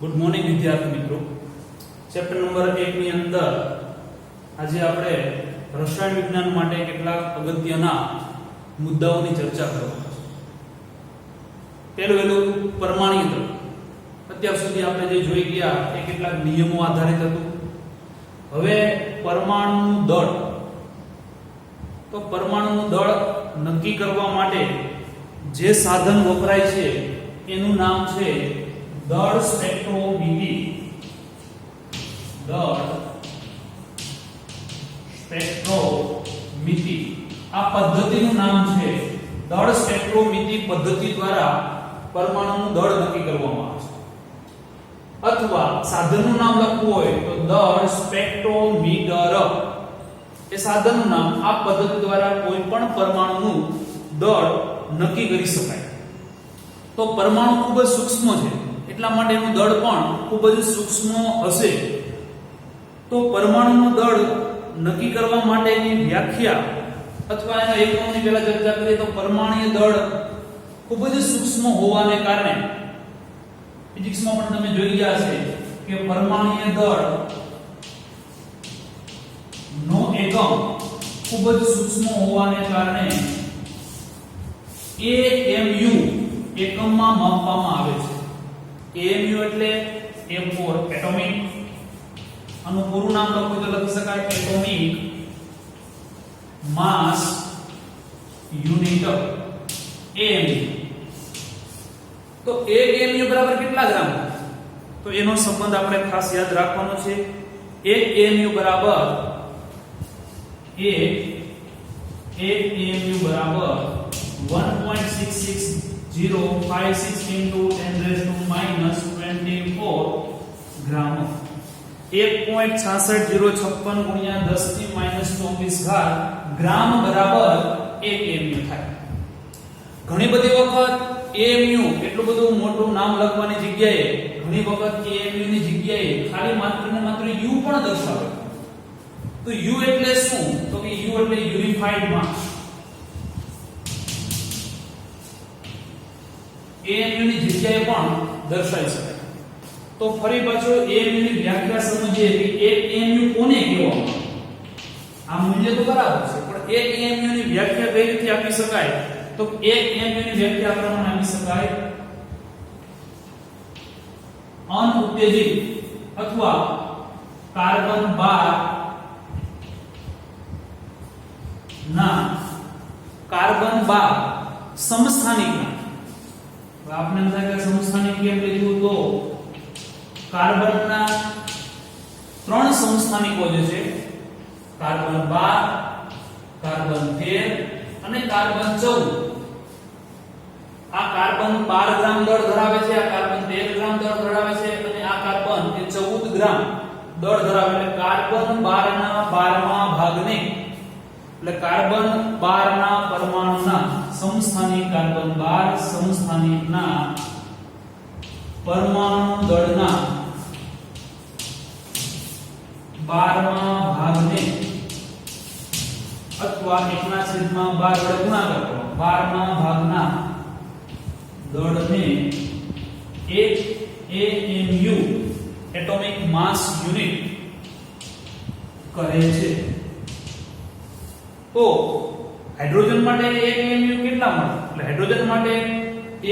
Good morning વિદ્યાર્થી મિત્રો. Chapter number 1 ની અંદર આજે આપણે રસાયણ વિજ્ઞાન માટે કેટલાક અગત્યના મુદ્દાઓની ચર્ચા કરવાના છે. પહેલું પરમાણુ દળ. અત્યાર સુધી આપણે જે જોઈ ગયા એ કેટલાક નિયમો આધારિત હતું. હવે પરમાણુ દળ. તો પરમાણુ દળ નક્કી કરવા માટે જે સાધન વપરાય છે એનું નામ છે દળ સ્પેક્ટ્રોમીટર. દળ સ્પેક્ટ્રોમીટર આ પદ્ધતિનું નામ છે. દળ સ્પેક્ટ્રોમીટર પદ્ધતિ દ્વારા પરમાણુનું દળ નક્કી કરવામાં આવે છે. અથવા સાધનનું નામ લખવું હોય તો દળ સ્પેક્ટ્રોમીટર એ સાધનનું નામ. આ પદ્ધતિ દ્વારા કોઈ પણ પરમાણુનું દળ નક્કી કરી શકાય. તો પરમાણુ ખૂબ જ સૂક્ષ્મ છે એટલા માટે એનું દળ પણ ખૂબ જ સૂક્ષ્મ હશે. તો પરમાણુનું દળ નક્કી કરવા માટેની વ્યાખ્યા અથવા એના એકમોની પહેલા ચર્ચા કરીએ તો પરમાણુય દળ ખૂબ જ સૂક્ષ્મ હોવાને કારણે ફિઝિક્સમાં પણ તમે જોઈ ગયા છે કે પરમાણુય દળ નો એકમ ખૂબ જ સૂક્ષ્મ હોવાને કારણે AMU એકમમાં માપવામાં આવે છે. AMU એટલે M for એટોમિક. આનું પૂરું નામ લખો તો લખી શકાય એટોમિક માસ યુનિટ. AMU. તો 1 AMU બરાબર કેટલા ગ્રામ? તો એનો સંબંધ આપણે ખાસ યાદ રાખવાનો છે. 1 AMU બરાબર 1 AMU બરાબર 1.66056 into 10 raised to -24 ગ્રામ. 1.66056 ગુણ્યા 10 ની -24 ઘાત ગ્રામ બરાબર 1 AMU થાય. ઘણી બધી વખત AMU એટલું બધું મોટું નામ લખવાની જગ્યાએ ઘણી વખત AMU ની જગ્યાએ ખાલી માત્ર ને માત્ર U પણ દર્શાવે. તો U એટલે શું? તો કે U એટલે યુનિફાઈડ માસ. AMU ની જગ્યાએ પણ દર્શાવી શકાય. તો ફરી પાછો AMU ની વ્યાખ્યા સમજીએ કે એક AMU કોને કહેવામાં? આ મૂલ્ય તો બરાબર છે પણ એક AMU ની વ્યાખ્યા કઈ રીતે આપી શકાય? તો એક AMU ની વ્યાખ્યા પ્રમાણે આપી શકાય અનઉત્તેજિત અથવા કાર્બન 12 ના કાર્બન 12 સમસ્થાનિક. આપને એમ થાય કે સમસ્થાનિક કેમ લીધું? તો કાર્બનના 3 સમસ્થાનિકો જે છે કાર્બન 12, કાર્બન 13 અને કાર્બન 14. આ કાર્બન 12 ગ્રામ દળ ધરાવે છે, આ કાર્બન 13 ગ્રામ દળ ધરાવે છે અને આ કાર્બન એ 14 ગ્રામ દળ ધરાવે. એટલે કાર્બન 12 ના 12મા ભાગને એટલે કાર્બન 12 ના પરમાણુના સમસ્થાનિક કાર્બન 12 સમસ્થાનિકના પરમાણુ દળના 12મા ભાગને અથવા 1/12 વડે ગુણાકાર કરો. 12મા ભાગના દળને 1 AMU એટોમિક માસ યુનિટ કહે છે. તો હાઇડ્રોજન માટે 1 AMU કેટલા મળે? એટલે હાઇડ્રોજન માટે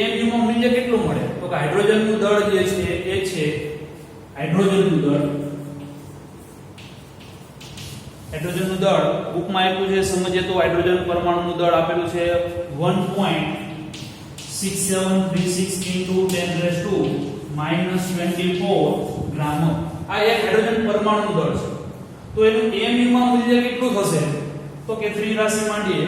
AMU માં મૂલ્ય કેટલું મળે? તો કે હાઇડ્રોજનનું દળ જે છે એ છે હાઇડ્રોજનનું દળ. હાઇડ્રોજનનું દળ બુકમાં આપ્યું છે સમજીએ તો હાઇડ્રોજન પરમાણુનું દળ આપેલું છે 1.6736 into 10 raised to -24 ગ્રામ. આ એક હાઇડ્રોજન પરમાણુનું દળ છે. તો એનું AMU માં મૂલ્ય કેટલું થશે? તો કે 3 રાશિ માંડીએ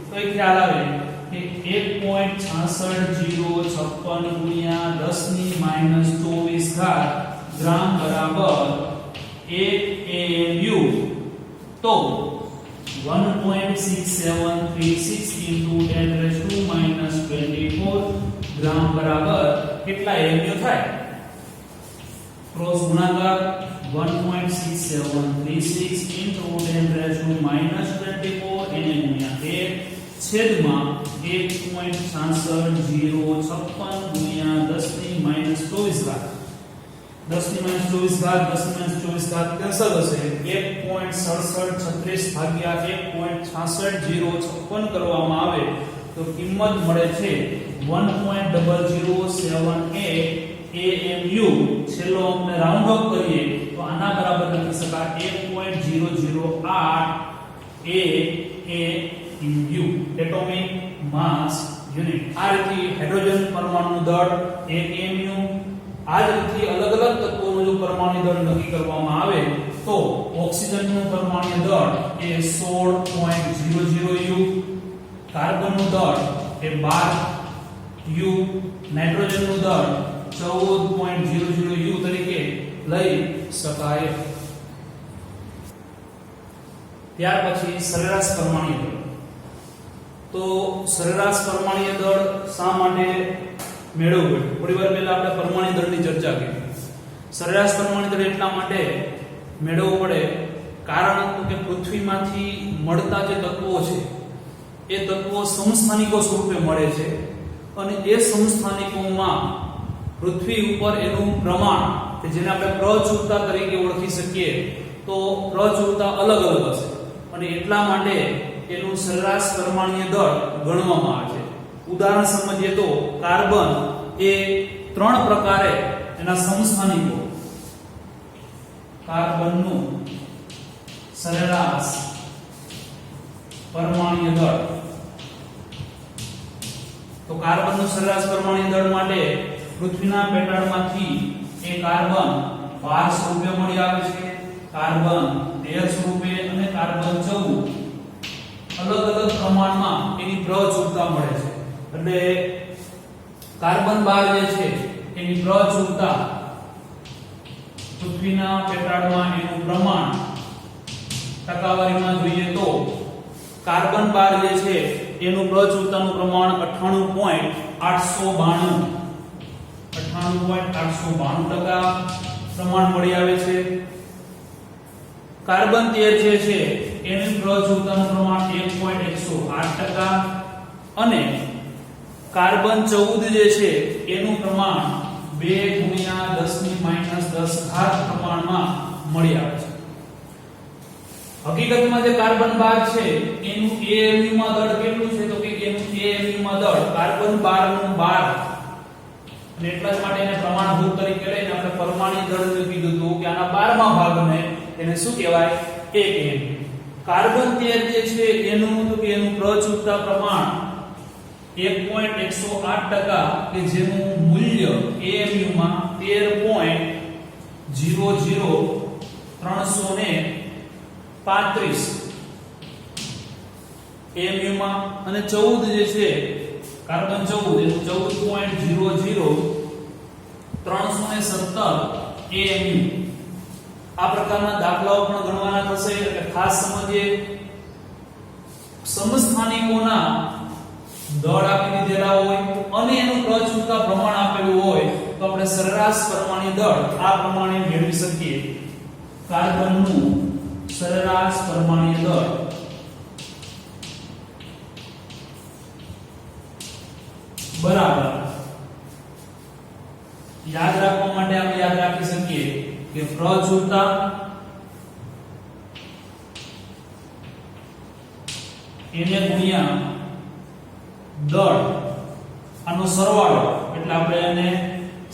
તો એક ખ્યાલ આવે કે 1.66056 ગુણ્યા 10 ની -24 ઘાત ગ્રામ બરાબર 1 AMU. તો 1.6736 into 10 raised to -24 ગ્રામ બરાબર કેટલા AMU થાય? ક્રોસ ગુણાકાર 1.6736 into 10 raised to -24 એને ગુણ્યા 1 છેદમાં 1.66056 ગુણ્યા 10 ની -24 ઘાત 10 ની -24 ઘાત 10 ની -24 ઘાત કેન્સલ થશે 1.6736 ભાગ્યા 1.66056 કરવામાં આવે તો કિંમત મળે છે 1.0078 AMU. છેલ્લો અંકને રાઉન્ડ ઓફ કરીએ તો આના બરાબર લખી શકાય 1.008 AMU એટોમિક માસ યુનિટ. આ રીતે હાઇડ્રોજન પરમાણુનું દળ 1 AMU. આ જ રીતે અલગ અલગ તત્વોનું જો પરમાણુ દળ નક્કી કરવામાં આવે તો ઓક્સિજનનું પરમાણુ દળ એ 16.00 U, કાર્બનનું દળ એ 12 U, નાઇટ્રોજનનું દળ 14.00 U તરીકે લઈ શકાય. ત્યાર પછી સરેરાશ પરમાણુ દળ. તો સરેરાશ પરમાણુ દળ શા માટે મેળવવું? થોડી વાર પહેલા આપણે પરમાણુ દળની ચર્ચા કરી. સરેરાશ પરમાણુ દળ એટલા માટે મેળવવું પડે કારણ કે પૃથ્વીમાંથી મળતા જે તત્વો છે એ તત્વો સમસ્થાનિકો સ્વરૂપે મળે છે અને એ સમસ્થાનિકોમાં પૃથ્વી ઉપર એનું પ્રમાણ કે જેને આપણે પ્રચુરતા તરીકે ઓળખી શકીએ તો પ્રચુરતા અલગ અલગ હશે અને એટલા માટે એનું સરેરાશ પરમાણુ દળ ગણવામાં આવે છે. ઉદાહરણ સમજીએ તો કાર્બન એ 3 પ્રકારે એના સમસ્થાનિકો કાર્બનનું સરેરાશ પરમાણુ દળ. તો કાર્બનનું સરેરાશ પરમાણુ દળ માટે પૃથ્વીના પેટાળમાંથી એ કાર્બન 12 સ્વરૂપે મળી આવે છે, કાર્બન 13 સ્વરૂપે અને કાર્બન 14 અલગ અલગ પ્રમાણમાં એની પ્રચુરતા મળે છે. એટલે કાર્બન 12 જે છે એની પ્રચુરતા પૃથ્વીના પેટાળમાં એનું પ્રમાણ ટકાવારીમાં જોઈએ તો કાર્બન 12 જે છે એનું પ્રચુરતાનું પ્રમાણ 98.892% પ્રમાણ મળી આવે છે. કાર્બન 13 જે છે એનું પ્રચુરતાનું પ્રમાણ 1.108% અને કાર્બન 14 જે છે એનું પ્રમાણ 2 × 10 પ્રમાણમાં મળી આવે છે. હકીકતમાં જે કાર્બન 12 છે એનું AMU માં દળ કેટલું છે તો કે એનું AMU માં દળ કાર્બન 12 નું 12 અને એટલા જ માટે એને પ્રમાણભૂત તરીકે લઈને આપણે પરમાણુ દળનું કીધું હતું કે આના 12મા ભાગને એને શું કહેવાય 1 AMU. કાર્બન 13 જે છે એનું તો કે એનું પ્રચુરતા પ્રમાણ 1.108% કે જેનું મૂલ્ય AMU માં 13.00335 AMU માં અને 14 જે છે કાર્બન 14 એનું 14.00317 AMU. આ પ્રકારના દાખલાઓ પણ ગણવાના થશે એટલે ખાસ સમજીએ. સમસ્થાનિકોના દળ આપી દીધેલા હોય અને એનું પ્રચુરતા પ્રમાણ આપેલું હોય તો આપણે સરેરાશ પરમાણુ દળ આ પ્રમાણે મેળવી શકીએ. કાર્બનનું સરેરાશ પરમાણુ દળ બરાબર યાદ રાખવા માટે આપણે યાદ રાખી શકીએ કે પ્રચુરતા એને ગુણ્યા દળ આનો સરવાળો એટલે આપણે એને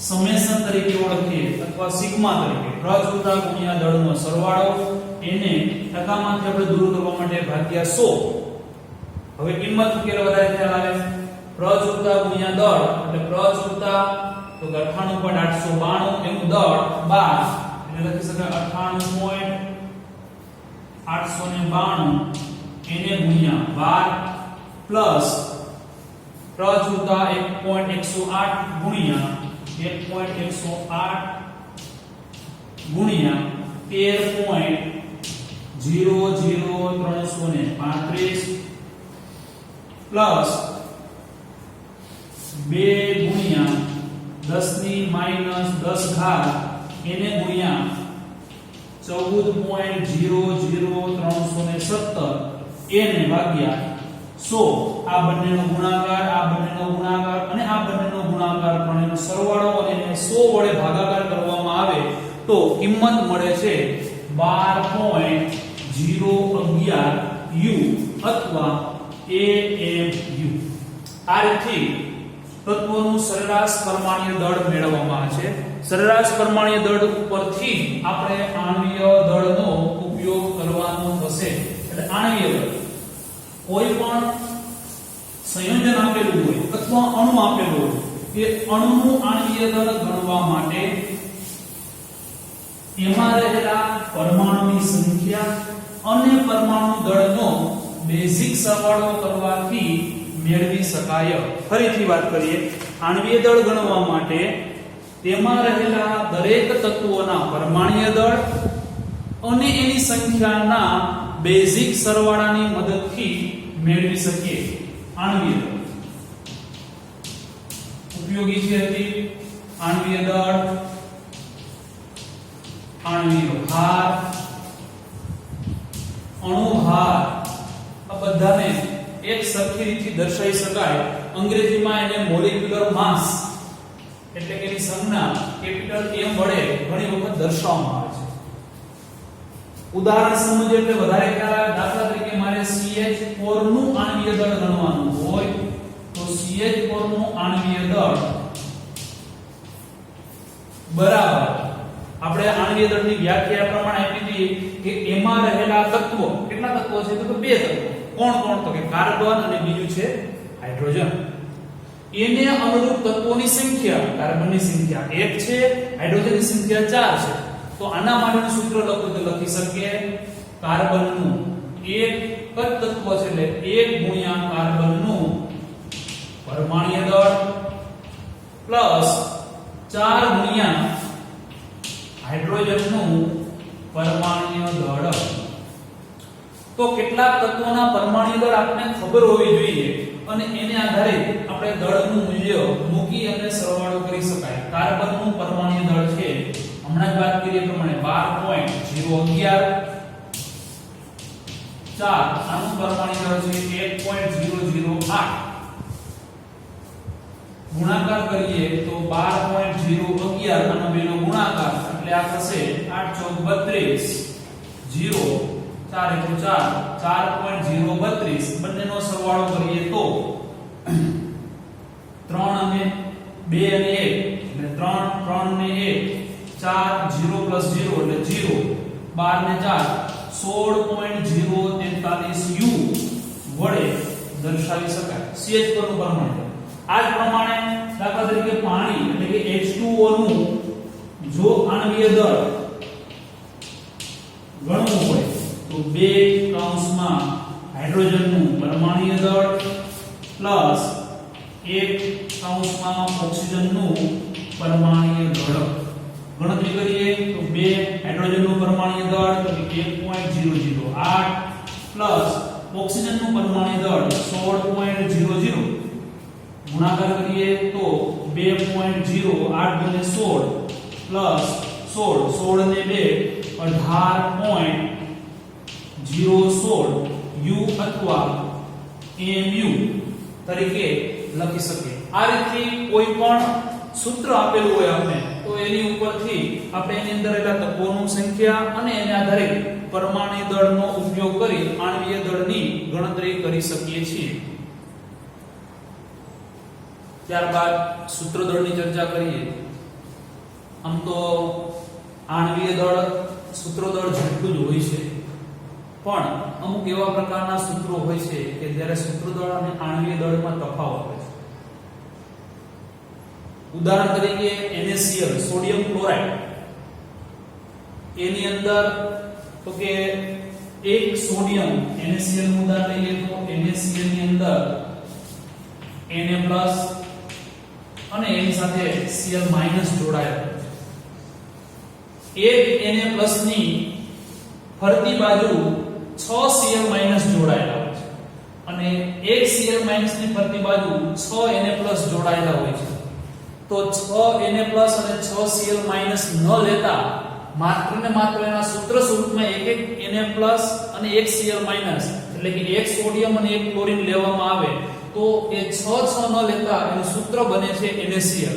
સમેશન તરીકે ઓળખીએ અથવા સિગ્મા તરીકે. પ્રચુરતા ગુણ્યા દળનો સરવાળો એને ટકામાંથી આપણે દૂર કરવા માટે ભાગ્યા 100. હવે કિંમત ઉકેલવા વધારે ખ્યાલ આવે. પ્રચુરતા ગુણ્યા દળ એટલે પ્રચુરતા તો 98.892 એનું દળ 12 એટલે લખી શકાય 98.892 એને ગુણ્યા 12 પ્લસ પ્રચુરતા 1.108 ગુણ્યા 1.108 ગુણ્યા 13.00335 પ્લસ 2 ગુણ્યા 10 એને ગુણ્યા 14.00317 એને ભાગ્યા 100. આ બંનેનો ગુણાકાર અને આ બંનેનો ગુણાકાર પણ એનો સરવાળો અને એને 100 વડે ભાગાકાર કરવામાં આવે તો કિંમત મળે છે 12.011 U અથવા AMU. આ રીતે તત્વોનું સરેરાશ પરમાણ્વીય દળ મેળવવામાં આવે છે. સરેરાશ પરમાણ્વીય દળ ઉપરથી આપણે આણ્વીય દળનો ઉપયોગ કરવાનો થશે. એટલે આણ્વીય દળ કોઈ પણ સંયોજન આપેલું હોય અથવા અણુ આપેલું હોય એ અણુનું આણ્વીય દળ ગણવા માટે એમાં રહેલા પરમાણુની સંખ્યા અને પરમાણુ દળનો બેઝિક સરવાળો કરવાથી મેળવી શકાય. ફરીથી વાત કરીએ, આણ્વીય દળ ગણવા માટે તેમાં રહેલા દરેક તત્વોના પરમાણ્વીય દળ અને એની સંખ્યાના બેઝિક સરવાળાની મદદથી મેળવી શકીએ. આણ્વીય દળ ઉપયોગી છે આણ્વીય દળ, આણ્વીય ભાર, અણુ ભાર, આ બધાને એક સરખી રીતે દર્શાવી શકાય. અંગ્રેજીમાં એને મોલેક્યુલર માસ એટલે કે એની સંજ્ઞા કેપિટલ M વડે ઘણી વખત દર્શાવવામાં આવે છે. ઉદાહરણ સમજીએ એટલે વધારે ખ્યાલ આવે. દાખલા તરીકે મારે CH4 નું આણ્વીય દળ ગણવાનું હોય તો CH4 નું આણ્વીય દળ બરાબર આપણે આણ્વીય દળની વ્યાખ્યા પ્રમાણે આપી હતી કે એમાં રહેલા તત્વો, કેટલા તત્વો છે તો બે તત્વો. કોણ કોણ? તો કે કાર્બન અને બીજું છે હાઇડ્રોજન. એને અનુરૂપ તત્વોની સંખ્યા, કાર્બનની સંખ્યા 1 છે, હાઇડ્રોજનની સંખ્યા 4 છે. તો આના માટેનું સૂત્ર લખો તો લખી શકીએ કાર્બનનું એક જ તત્વ છે એટલે 1 ગુણ્યા કાર્બનનું પરમાણ્વીય દળ પ્લસ 4 ગુણ્યા હાઇડ્રોજનનું પરમાણ્વીય દળ. તો કેટલાક તત્વોના પરમાણ્વીય દળ આપણને ખબર હોવી જોઈએ અને એને આધારે આપણે દળનું મૂલ્ય મૂકી અને સરવાળો કરી શકાય. કાર્બનનું પરમાણ્વીય દળ છે હમણાં જ વાત કરીએ પ્રમાણે 12.011, 4 આનું પરમાણ્વીય દળ છે 1.008, ગુણાકાર કરીએ તો 12.011 આનો બેનો ગુણાકાર એટલે આ થશે 8 × 32 0 4 × 4 4.032 બંનેનો સરવાળો કરીએ તો 3 અને 2 અને 1 એટલે 3 3 ને 1 4 0 + 0 એટલે 0 12 ને 4 16.043 U વડે દર્શાવી શકાય. CH4 નું પરમાણુ આ જ પ્રમાણે દાખલા તરીકે પાણી એટલે કે H2O નું જો આણ્વીય દળ ગણવું હોય તો 2 કૌંસમાં હાઇડ્રોજનનું પરમાણ્વીય દળ પ્લસ 1 કૌંસમાં ઓક્સિજનનું પરમાણ્વીય દળ. ગણતરી કરીએ તો 2 હાઇડ્રોજનનું પરમાણ્વીય દળ તો 1.008 પ્લસ ઓક્સિજનનું પરમાણ્વીય દળ 16.00 ગુણાકાર કરીએ તો 2.08 × 16 પ્લસ 16 16 ને 2 18.016 U અથવા AMU તરીકે લખી શકીએ. આ રીતે કોઈ પણ સૂત્ર આપેલું હોય આપણે તો એની ઉપરથી આપણે એની અંદર રહેલા તત્વોની સંખ્યા અને એના આધારે પરમાણ્વીય દળનો ઉપયોગ કરી આણ્વીય દળની ગણતરી કરી શકીએ છીએ. ત્યારબાદ સૂત્ર દળની ચર્ચા કરીએ. આમ તો આણ્વીય દળ સૂત્ર દળ જેટલું જ હોય છે પણ અમુક એવા પ્રકારના સૂત્રો હોય છે કે જ્યારે સૂત્ર દળ અને આણ્વીય દળમાં તફાવત હોય છે. ઉદાહરણ તરીકે NaCl સોડિયમ ક્લોરાઇડ એની અંદર તો કે એક સોડિયમ NaCl નું ઉદાહરણ લઈએ તો NaCl ની અંદર Na+ અને એની સાથે Cl- જોડાયેલા છે. એક Na+ ની ફરતી બાજુ 6 Cl- જોડાયેલા હોય છે અને એક Cl- ની ફરતી બાજુ 6 Na+ જોડાયેલા હોય છે. તો 6 Na+ અને 6 Cl- ન લેતા માત્ર ને માત્ર એના સૂત્ર સ્વરૂપમાં એક Na+ અને એક Cl- એટલે કે એક સોડિયમ અને એક ક્લોરીન લેવામાં આવે તો એ 6 ન લેતા એનું સૂત્ર બને છે NaCl.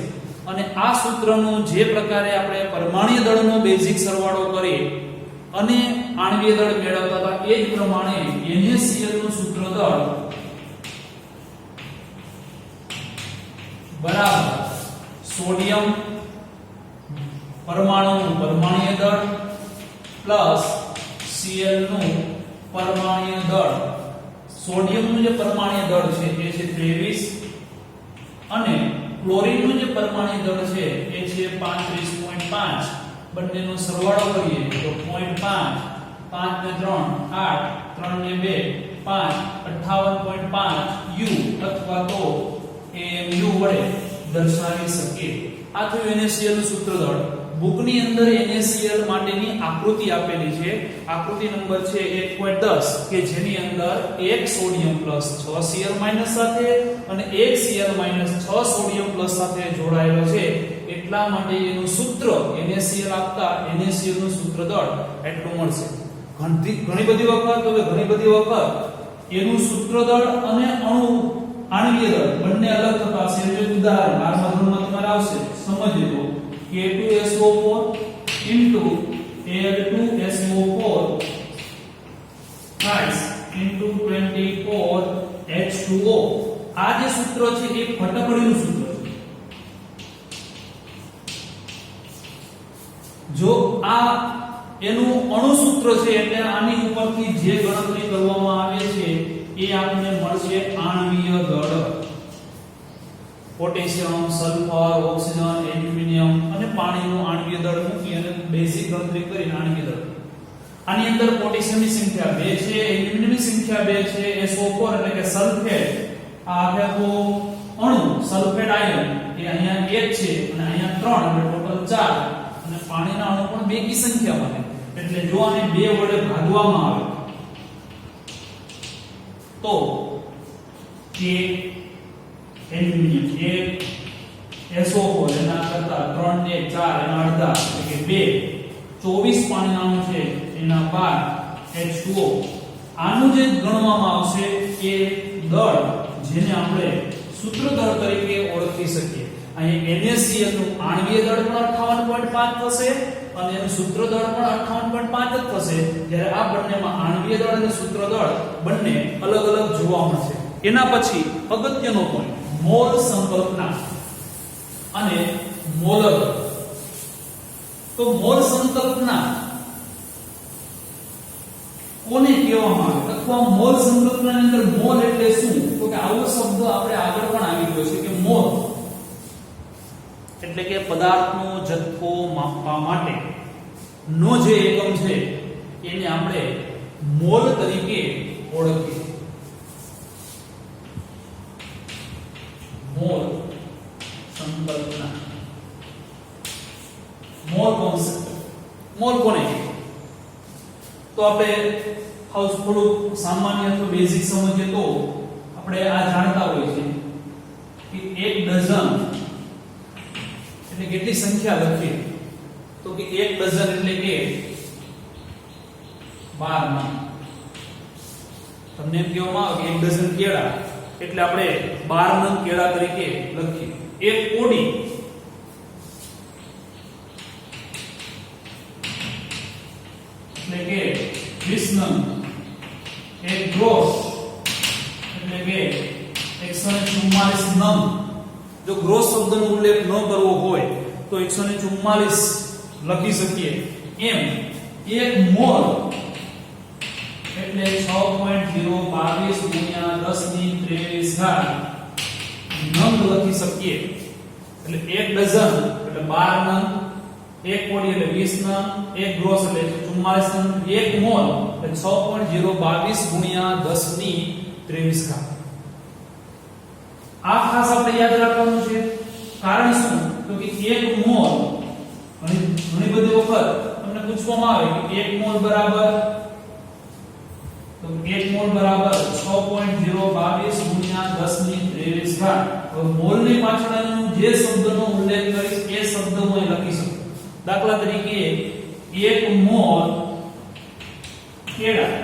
અને આ સૂત્રનું જે પ્રકારે આપણે પરમાણ્વીય દળનો બેઝિક સરવાળો કરી અને આણ્વીય દળ મેળવતા હતા એ જ પ્રમાણે NaCl નું સૂત્ર દળ બરાબર સોડિયમ પરમાણુનું પરમાણ્વીય દળ પ્લસ Cl નું પરમાણ્વીય દળ. સોડિયમનું જે પરમાણ્વીય દળ છે એ છે 23 અને ક્લોરીનનું જે પરમાણ્વીય દળ છે એ છે 35.5. બંનેનો સરવાળો કરીએ તો 0.5 5 ને 3 8 3 ને 2 5 58.5 U અથવા તો AMU વડે દર્શાવી શકીએ. આ થયું NaCl નું સૂત્ર દળ. બુકની અંદર NaCl માટેની આકૃતિ આપેલી છે. આકૃતિ નંબર છે 1.10 કે જેની અંદર 1 સોડિયમ પ્લસ 6 Cl માઈનસ સાથે અને 1 Cl માઈનસ 6 સોડિયમ પ્લસ સાથે જોડાયેલો છે. એટલા માટે એનું સૂત્ર NaCl આપતા NaCl નું સૂત્ર દળ એટલું મળશે. ઘણી બધી વખત એનું સૂત્ર દળ અને આણ્વીય દળ બંને અલગ થતા હશે. જે ઉદાહરણ 12મા ધોરણમાં તમારે આવશે સમજી લો. K2SO4 Al2SO4 guys into 24H2O. આ જે સૂત્ર છે એ ફટકડીનું સૂત્ર છે. જો આ એનું અણુ સૂત્ર છે એટલે આની ઉપરથી જે ગણતરી કરવામાં આવે છે એ આપણને મળશે આણ્વીય દળ. પોટેશિયમ, સલ્ફર, ઓક્સિજન, એલ્યુમિનિયમ અને પાણીનું આણ્વીય દળ મૂકી અને બેઝિક ગણતરી કરીને આણ્વીય દળ. આની અંદર પોટેશિયમની સંખ્યા 2 છે, એલ્યુમિનિયમની સંખ્યા 2 છે, SO4 એટલે કે સલ્ફેટ આ આખો અણુ સલ્ફેટ આયન એ અહીંયા 1 છે અને અહીંયા 3 એટલે ટોટલ 4 અને પાણીના અણુ પણ 2 કી સંખ્યા બને. એટલે જો આને 2 વડે ભાગવામાં આવે તો કે એલ્યુમિનિયમ 1 SO4 એના કરતા 3 ને 4 એના અડધા એટલે કે 2 24 પાણીના અણુ છે એના 12 H2O. આનું જે ગણવામાં આવશે એ દળ જેને આપણે સૂત્ર દળ તરીકે ઓળખી શકીએ. અહીં NaCl નું આણ્વીય દળ પણ 58.5 થશે અને એનું સૂત્ર દળ પણ 58.5 જ થશે. જ્યારે આ બંનેમાં આણ્વીય દળ અને સૂત્ર દળ બંને અલગ અલગ જોવા મળશે. એના પછી અગત્યનો પોઈન્ટ મોલ સંકલ્પના અને મોલર. તો મોલ સંકલ્પના કોને કહેવામાં આવે અથવા મોલ સંકલ્પનાની અંદર મોલ એટલે શું? તો કે આવો શબ્દ આપણે આગળ પણ આવી ગયો છે કે મોલ એટલે કે પદાર્થનો જથ્થો માપવા માટે નો જે એકમ છે એને આપણે મોલ તરીકે ઓળખીએ. મોલ સંકલ્પના, મોલ કોન્સેપ્ટ. મોલ કોને તો આપણે હાઉસ થોડું સામાન્ય અથવા બેઝિક સમજીએ તો આપણે આ જાણતા હોઈએ છીએ કે 1 ડઝન એટલે કેટલી સંખ્યા લખીએ તો કે 1 ડઝન એટલે કે 12 નંગ. તમને એમ કહેવામાં આવે કે 1 ડઝન કેળા એટલે આપણે 12 નંગ કેળા તરીકે લખીએ. 1 કોડી એટલે કે 20 નંગ. 1 ગ્રોસ એટલે કે 144 નંગ. જો ગ્રોસ શબ્દનો ઉલ્લેખ ન કરવો હોય તો 144 લખી શકીએ. એમ 1 મોલ એટલે 6.022 ગુણ્યા 10 ની 23 ઘાત નંગ લખી શકીએ. એટલે 1 ડઝન એટલે 12 નંગ, 1 કોડી એટલે 20 નંગ, 1 ગ્રોસ એટલે 44 નંગ, 1 મોલ એટલે 6.022 ગુણ્યા 10 ની 23 ઘાત. આ ખાસ આપણે યાદ રાખવાનું છે. કારણ શું? તો કે 1 મોલ ઘણી બધી વખત તમને પૂછવામાં આવે કે 1 મોલ બરાબર તો 1 મોલ બરાબર 6.022 ગુણ્યા 10 ની 23 ઘાત. તો મોલ ની પાછળનો જે શબ્દનો ઉલ્લેખ કરીશ એ શબ્દ હું અહીં લખી શકું. દાખલા તરીકે 1 મોલ કેળા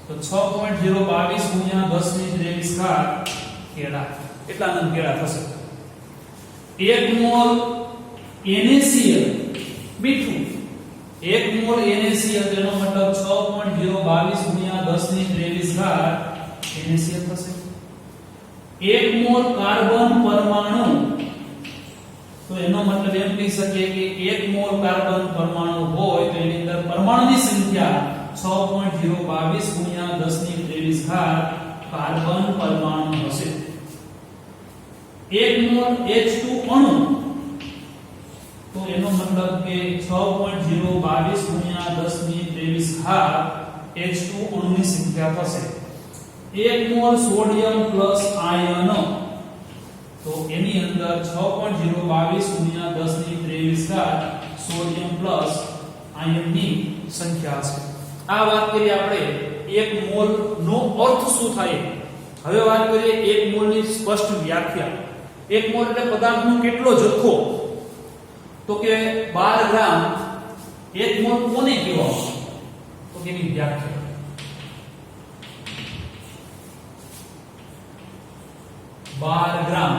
તો 6.022 ગુણ્યા 10 ની 23 ઘાત કેળા. કેટલા નંગ કેળા થશે? 1 મોલ NaCl 2 મોલ NaCl તો એનો મતલબ 6.022 ગુણ્યા 10 ની 23 ઘાત NaCl થશે. 1 મોલ કાર્બન પરમાણુ તો એનો મતલબ એમ કહી શકીએ કે 1 મોલ કાર્બન પરમાણુ હોય તો એની અંદર પરમાણુની સંખ્યા 6.022 ગુણ્યા 10 ની 23 ઘાત કાર્બન પરમાણુ હશે. 1 મોલ H2 અણુ તો એનો મતલબ કે 6.022 ગુણ્યા 10 ની 23 ઘાત H2 અણુની સંખ્યા થશે. 1 મોલ સોડિયમ પ્લસ આયન તો એની અંદર 6.022 ગુણ્યા 10 ની 23 ઘાત સોડિયમ પ્લસ આયનની સંખ્યા છે. આ વાત કરીએ આપણે 1 મોલ નો અર્થ શું થાય. હવે વાત કરીએ 1 મોલ ની સ્પષ્ટ વ્યાખ્યા. 1 મોલ એટલે પદાર્થનો કેટલો જથ્થો તો કે 12 ગ્રામ. 1 મોલ કોને કહેવાય તો કે એની વ્યાખ્યા 12 ગ્રામ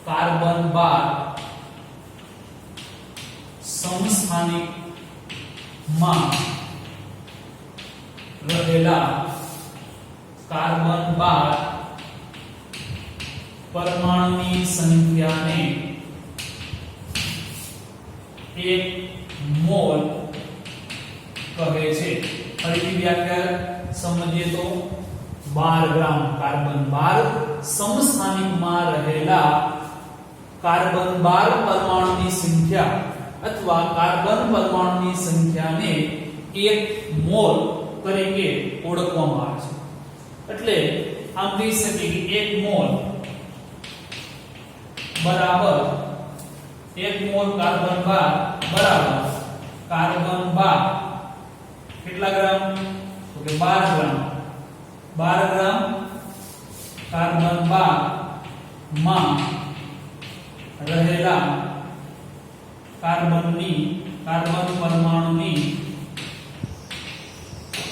કાર્બન 12 સમસ્થાનિક માં રહેલા કાર્બન 12 પરમાણુની સંખ્યાને 1 મોલ કહે છે. ફરીથી વ્યાખ્યા સમજીએ તો 12 ગ્રામ કાર્બન 12 સમસ્થાનિકમાં રહેલા કાર્બન 12 પરમાણુની સંખ્યા અથવા કાર્બન પરમાણુની સંખ્યાને 1 મોલ તરીકે ઓળખવામાં આવે છે. એટલે આમ કહી શકીએ કે 1 મોલ બરાબર 1 મોલ કાર્બન 12 બરાબર કાર્બન 12 કેટલા ગ્રામ તો કે 12 ગ્રામ. 12 ગ્રામ કાર્બન 12 માં રહેલા કાર્બન પરમાણુની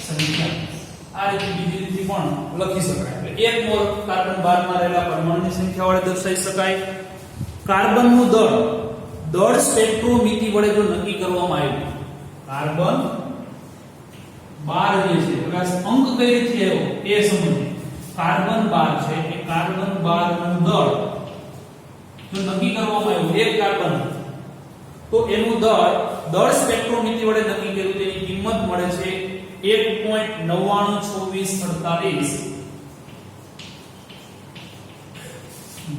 સંખ્યા. આ રીતે બીજી રીતે પણ લખી શકાય. એટલે 1 મોલ કાર્બન 12 માં રહેલા પરમાણુની સંખ્યા વડે દર્શાવી શકાય. કાર્બનનું દળ સ્પેક્ટ્રોમિતિ વડે જો નક્કી કરવામાં આવ્યું. કાર્બન 12 જે છે હવે અંક કઈ રીતે આવ્યો એ સમજીએ. કાર્બન 12 છે એ કાર્બન 12 નું દળ જો નક્કી કરવામાં આવ્યું એક કાર્બન તો એનું દળ સ્પેક્ટ્રોમિતિ વડે નક્કી કર્યું તેની કિંમત મળે છે 1.992648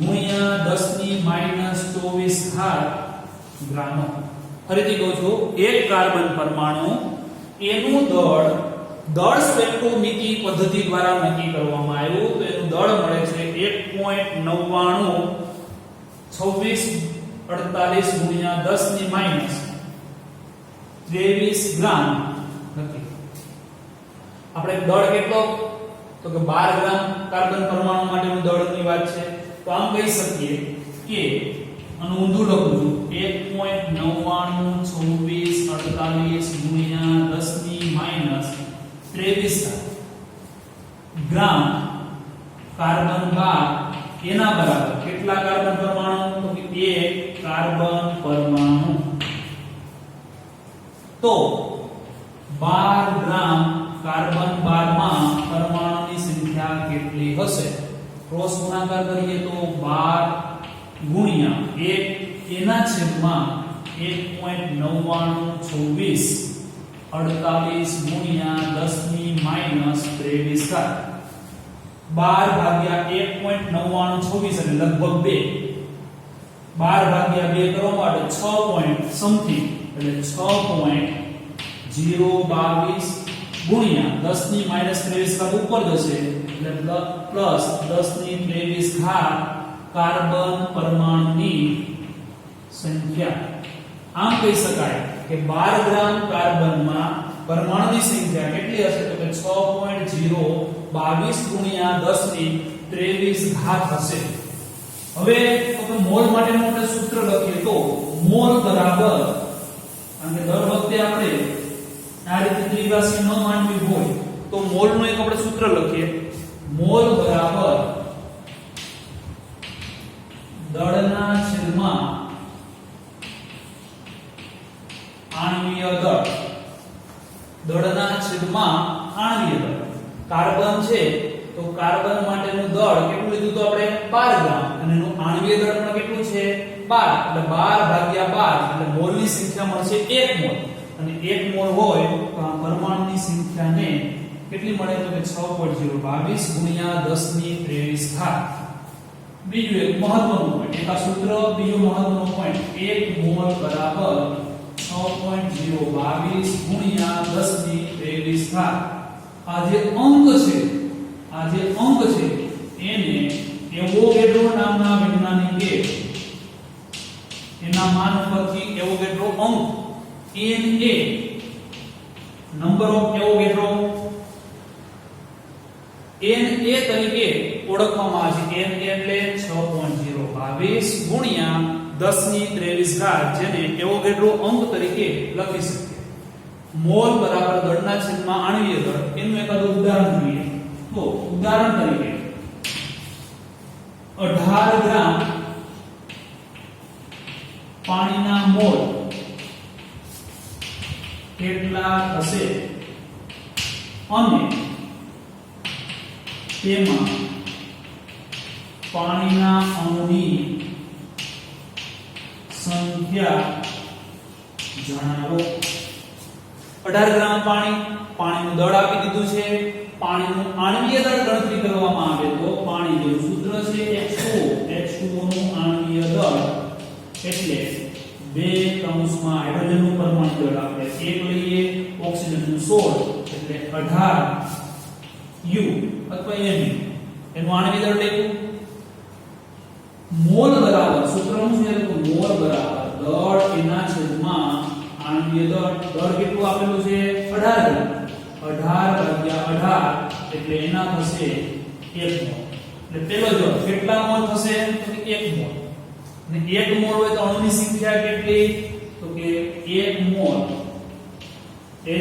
ગુણ્યા 10 ની -24 ઘાત ગ્રામ. ફરીથી કહું છું એક કાર્બન પરમાણુ એનું દળ સ્પેક્ટ્રોમિતિ પદ્ધતિ દ્વારા નક્કી કરવામાં આવ્યું તો એનું દળ મળે છે 1.992648 ગુણ્યા 10 ની -23 ગ્રામ નક્કી. આપણે દળ કેટલો તો કે 12 ગ્રામ કાર્બન પરમાણુ માટેનું દળની વાત છે. તો આમ કહી શકીએ કે આનું ઊંધું લખું છું 1.992648 ગુણ્યા 10 ની -23 ગ્રામ કાર્બન 12 એના બરાબર કેટલા કાર્બન પરમાણુ તો કે એક કાર્બન પરમાણુ. તો 12 ગ્રામ કાર્બન 12 માં પરમાણુની સંખ્યા કેટલી હશે? ક્રોસ ગુણાકાર કરીએ તો 12 ગુણ્યા 1 એના છેદમાં 1.992648 ગુણ્યા 10 ની -23 ઘાત. 12 ભાગ્યા 1.9926 એટલે લગભગ 2. 12 ભાગ્યા 2 કરવા માટે 6 પોઈન્ટ સમથિંગ એટલે 6.022 ગુણ્યા 10 ની -23 ઘાત ઉપર જશે એટલે પ્લસ 10 ની 23 ઘાત કાર્બન પરમાણુની સંખ્યા. આમ કહી શકાય કે 12 ગ્રામ કાર્બનમાં પરમાણુની સંખ્યા કેટલી હશે તો કે 6.022 ગુણ્યા 10 ની 23 ઘાત હશે. હવે આપણે મોલ માટેનું આપણે સૂત્ર લખીએ તો મોલ બરાબર અને દર વખતે આપણે આ રીતે ત્રિરાશી ન માનવી હોય તો મોલ નું એક આપણે સૂત્ર લખીએ. મોલ બરાબર દળના છેદમાં આણ્વીય દળ, દળના છેદમાં આણ્વીય દળ. કાર્બન છે તો કાર્બન માટેનું દળ કેટલું લીધું તો આપણે 12 ગ્રામ અને એનું આણ્વીય દળ પણ કેટલું છે 12 એટલે 12 ભાગ્યા 12 એટલે મોલની સંખ્યા મળશે 1 મોલ અને 1 મોલ હોય તો આ પરમાણુની સંખ્યાને કેટલી મળે તો કે 6.022 ગુણ્યા 10 ની 23 ઘાત. બીજું એક મહત્વનું પોઈન્ટ, એક આ સૂત્ર, બીજો મહત્વનો પોઈન્ટ 1 મોલ બરાબર 6.022 ગુણ્યા 10 ની 23 ઘાત. આ જે અંક છે એને એવોગેડ્રો નામના વૈજ્ઞાનિકે એના માન પરથી એવોગેડ્રો અંક Na number of Avogadro Na તરીકે ઓળખવામાં આવે છે. Na એટલે 6.022 ગુણ્યા 10 ની 23 ઘાત, જેને એવોગેડ્રો અંક તરીકે લખી શકીએ. મોલ બરાબર દળના છેદમાં આણ્વીય દળ. એનું એકાદું ઉદાહરણ જોઈએ તો ઉદાહરણ તરીકે 18 ગ્રામ પાણીના મોલ કેટલા થશે અને તેમાં પાણીના અણુની સંખ્યા જણાવો. 18 ગ્રામ પાણીનું દળ આપી દીધું છે. પાણીનું આણ્વીય દળ ગણતરી કરવામાં આવે તો પાણી જેવું સૂત્ર છે H2O નું આણ્વીય દળ એટલે 2 કૌંસમાં હાઇડ્રોજનનું પરમાણુ દળ આપણે 1 લઈએ, ઓક્સિજનનું 16 એટલે 18 U અથવા Na એનું આણ્વીય દળ લખ્યું. મોલ બરાબર સૂત્રનું છે તો મોલ બરાબર દળ એના છેદમાં આણ્વીય દળ. દળ કેટલું આપેલું છે 18 ગ્રામ. 18 ભાગ્યા 18 એટલે એના થશે 1 મોલ. એટલે પેલો જવાબ કેટલા મોલ થશે તો કે 1 મોલ. અને 1 મોલ હોય તો અણુની સંખ્યા કેટલી તો કે 1 મોલ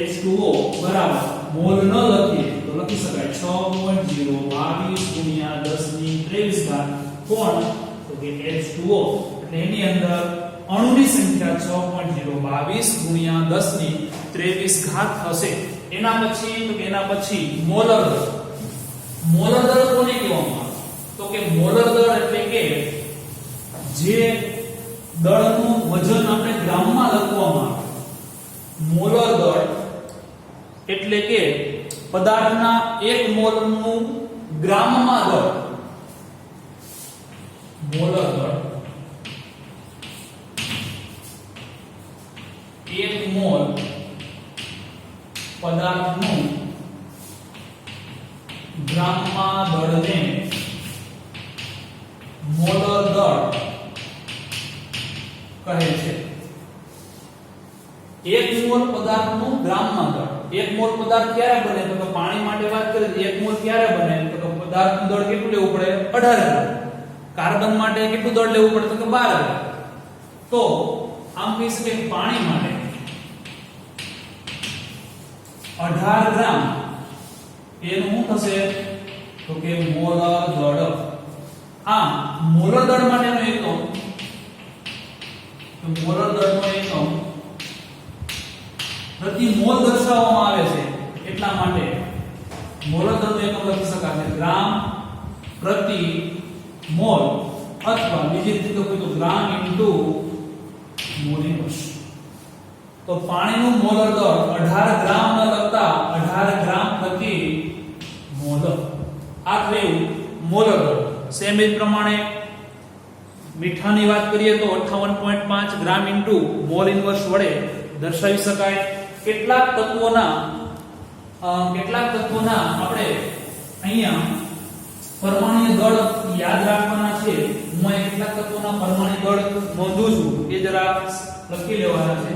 H2O બરાબર મોલ ન લખીએ તો લખી શકાય 6.022 ગુણ્યા 10 ની 23 ઘાત કોણ તો કે H2O. એટલે એની અંદર અણુની સંખ્યા 6.022 ગુણ્યા 10 ની 23 ઘાત થશે. એના પછી મોલર દળ. મોલર દળ કોને કહેવામાં આવે તો કે મોલર દળ એટલે કે જે દળનું વજન આપણે ગ્રામમાં લખવામાં આવે. મોલર દળ એટલે કે પદાર્થના 1 મોલનું ગ્રામમાં દળ. મોલર દળ 1 મોલ પદાર્થનું ગ્રામમાં દળને મોલર દળ કહે છે. 1 મોલ પદાર્થનું ગ્રામમાં દળ. 1 મોલ પદાર્થ ક્યારે બને તો કે પાણી માટે વાત કરીએ 1 મોલ ક્યારે બને તો કે પદાર્થનું દળ કેટલું લેવું પડે 18 ગ્રામ. કાર્બન માટે કેટલું દળ લેવું પડે તો કે 12 ગ્રામ. તો આમ કહી શકાય કે પાણી માટે 18 ગ્રામ એનું શું થશે તો કે મોલર દળ. આ મોલર દળ માટેનો એકમ તો મોલર દળનો એકમ પ્રતિ મોલ દર્શાવવામાં આવે છે. એટલા માટે મોલર દળનો એકમ લખી શકાય ગ્રામ પ્રતિ મોલ અથવા બીજી રીતે કહું તો ગ્રામ ઇન્ટુ મોલ ઇન્વર્સ. તો પાણીનું મોલર દળ 18 ગ્રામ ન લખતા 18 ગ્રામ પ્રતિ મોલ. આ થયું મોલર દળ. સેમ જ પ્રમાણે મીઠાની વાત કરીએ તો 58.5 ગ્રામ ઇન્ટુ મોલ ઇન્વર્સ વડે દર્શાવી શકાય. કેટલાક તત્વોના આપણે અહીંયા પરમાણ્વીય દળ યાદ રાખવાના છે. હું અહીં કેટલાક તત્વોના પરમાણ્વીય દળ નોંધું છું એ જરા લખી લેવાના છે.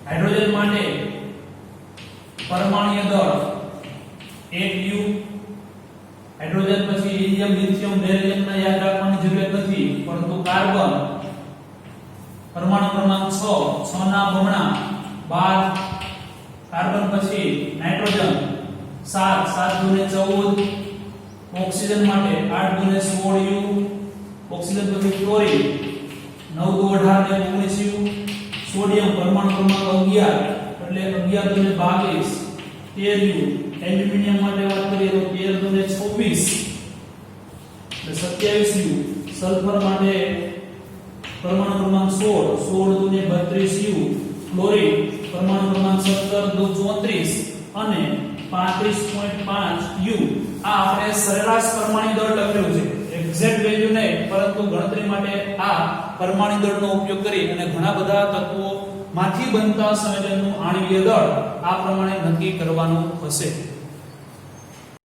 હાઇડ્રોજન માટે પરમાણ્વીય દળ 1U. હાઇડ્રોજન પછી હિલિયમ, લિથિયમ, બેરિયમ ના યાદ રાખવાની જરૂરિયાત નથી, પરંતુ કાર્બન પરમાણુ ક્રમાંક 6 ના બમણા 12. કાર્બન પછી નાઇટ્રોજન 7 દુને 14. ઓક્સિજન માટે 8 દુને 16U. ઓક્સિજન પછી ક્લોરીન 9 દુ 18 ને 19U. સોડિયમ પરમાણુ ક્રમાંક 11 એટલે 11 દુને 22, 13 એલ્યુમિનિયમ માટે વાત કરીએ તો 13 દુને 26 એટલે 27 સલ્ફર માટે પરમાણુ ક્રમાંક 16, 16 દુને 32 ક્લોરીન પરમાણુ ક્રમાંક 17 દુ 34 અને 35.5 આ આપણે સરેરાશ પરમાણુ દળ લખેલું છે, એક્ઝેક્ટ વેલ્યુ નહીં, પરંતુ ગણતરી માટે આ પરમાણુ દળનો ઉપયોગ કરી અને ઘણા બધા તત્વો માંથી બનતા સંયોજનનું આણ્વીય દળ આ પ્રમાણે નક્કી કરવાનું હશે.